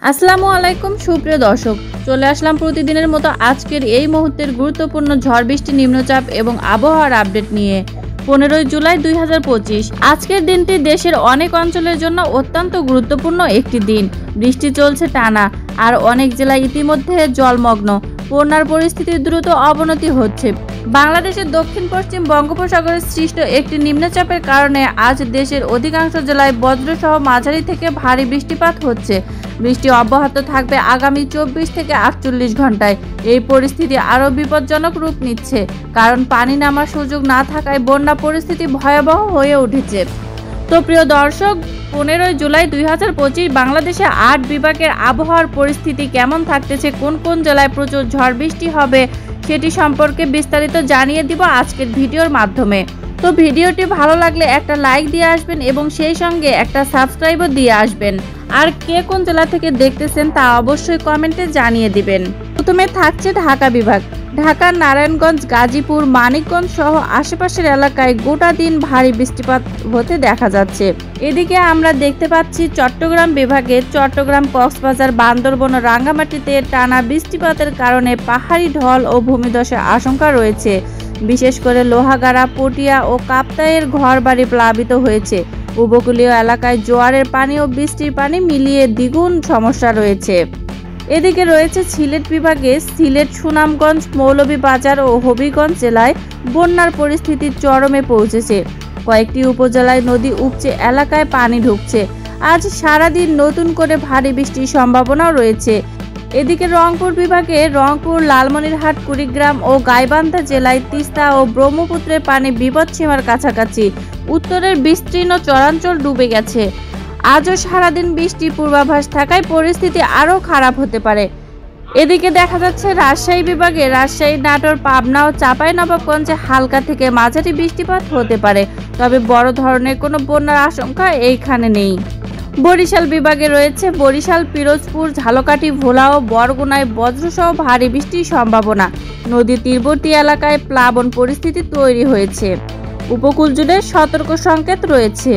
আসসালামু আলাইকুম সুপ্রিয় দর্শক, চলে আসলাম প্রতিদিনের মতো আজকের এই মুহূর্তের গুরুত্বপূর্ণ ঝড় বৃষ্টি, নিম্নচাপ এবং আবহাওয়ার আপডেট নিয়ে। 15 জুলাই 2025। আজকের দিনটি দেশের অনেক অঞ্চলের জন্য অত্যন্ত গুরুত্বপূর্ণ একটি দিন। বৃষ্টি চলছে টানা, আর অনেক জেলায় ইতিমধ্যে জলমগ্ন। বন্যার পরিস্থিতির দ্রুত অবনতি হচ্ছে। বাংলাদেশের দক্ষিণ পশ্চিম বঙ্গোপসাগরে সৃষ্ট একটি নিম্নচাপের কারণে আজ দেশের অধিকাংশ জেলায় বজ্রসহ মাঝারি থেকে ভারী বৃষ্টিপাত হচ্ছে। বৃষ্টি অব্যাহত থাকবে আগামী 24 থেকে 48 ঘন্টায়। এই পরিস্থিতি আরও বিপজ্জনক রূপ নিচ্ছে, কারণ পানি নামার সুযোগ না থাকায় বন্যা পরিস্থিতি ভয়াবহ হয়ে উঠেছে। তো প্রিয় দর্শক, 15 জুলাই 2025 বাংলাদেশে 8 বিভাগের আবহাওয়ার পরিস্থিতি কেমন থাকতেছে, কোন কোন জেলায় প্রচুর ঝড় বৃষ্টি হবে, সেটি সম্পর্কে বিস্তারিত জানিয়ে দিব আজকের ভিডিওর মাধ্যমে। তো ভিডিওটি ভালো লাগলে একটা লাইক দিয়ে আসবেন এবং সেই সঙ্গে একটা সাবস্ক্রাইবও দিয়ে আসবেন। আর কে কোন জেলা থেকে দেখতেছেন তা অবশ্যই কমেন্টে জানিয়ে দিবেন। প্রথমে থাকছে ঢাকা বিভাগ। ঢাকার নারায়ণগঞ্জ, গাজীপুর, মানিকগঞ্জ সহ আশেপাশের এলাকায় গোটা দিন ভারী বৃষ্টিপাত হতে দেখা যাচ্ছে। এদিকে আমরা দেখতে পাচ্ছি চট্টগ্রাম বিভাগে চট্টগ্রাম, কক্সবাজার, বান্দরবান ও রাঙ্গামাটিতে টানা বৃষ্টিপাতের কারণে পাহাড়ি ঢল ও ভূমিধসের আশঙ্কা রয়েছে। বিশেষ করে লোহাগাড়া, পটিয়া ও কাপ্তাইয়ের ঘরবাড়ি প্লাবিত হয়েছে। উপকূলীয় এলাকায় জোয়ারের পানি ও বৃষ্টির পানি মিলিয়ে দ্বিগুণ সমস্যা রয়েছে। এদিকে রয়েছে সিলেট বিভাগে। সিলেট, সুনামগঞ্জ, মৌলভীবাজার ও হবিগঞ্জ জেলায় বন্যার পরিস্থিতি চরমে পৌঁছেছে। কয়েকটি উপজেলায় নদী উপচে এলাকায় পানি ঢুকছে। আজ সারাদিন নতুন করে ভারী বৃষ্টির সম্ভাবনাও রয়েছে। এদিকে রংপুর বিভাগে রংপুর, লালমনিরহাট, কুড়িগ্রাম ও গাইবান্ধা জেলায় তিস্তা ও ব্রহ্মপুত্রের পানি বিপদসীমার কাছাকাছি। উত্তরের বিস্তীর্ণ চরাঞ্চল ডুবে গেছে। আজও সারাদিন বৃষ্টির পূর্বাভাস থাকায় পরিস্থিতি আরও খারাপ হতে পারে। এদিকে দেখা যাচ্ছে রাজশাহী বিভাগে রাজশাহী, নাটোর, পাবনা ও চাঁপাইনবাবগঞ্জে হালকা থেকে মাঝারি বৃষ্টিপাত হতে পারে, তবে বড় ধরনের কোনো বন্যার আশঙ্কা এইখানে নেই। বরিশাল বিভাগে রয়েছে বরিশাল, পিরোজপুর, ঝালকাঠি, ভোলা ও বরগুনায় বজ্রসহ ভারী বৃষ্টির সম্ভাবনা। নদীর তীরবর্তী এলাকায় প্লাবন পরিস্থিতি তৈরি হয়েছে। উপকূল জুড়ে সতর্ক সংকেত রয়েছে।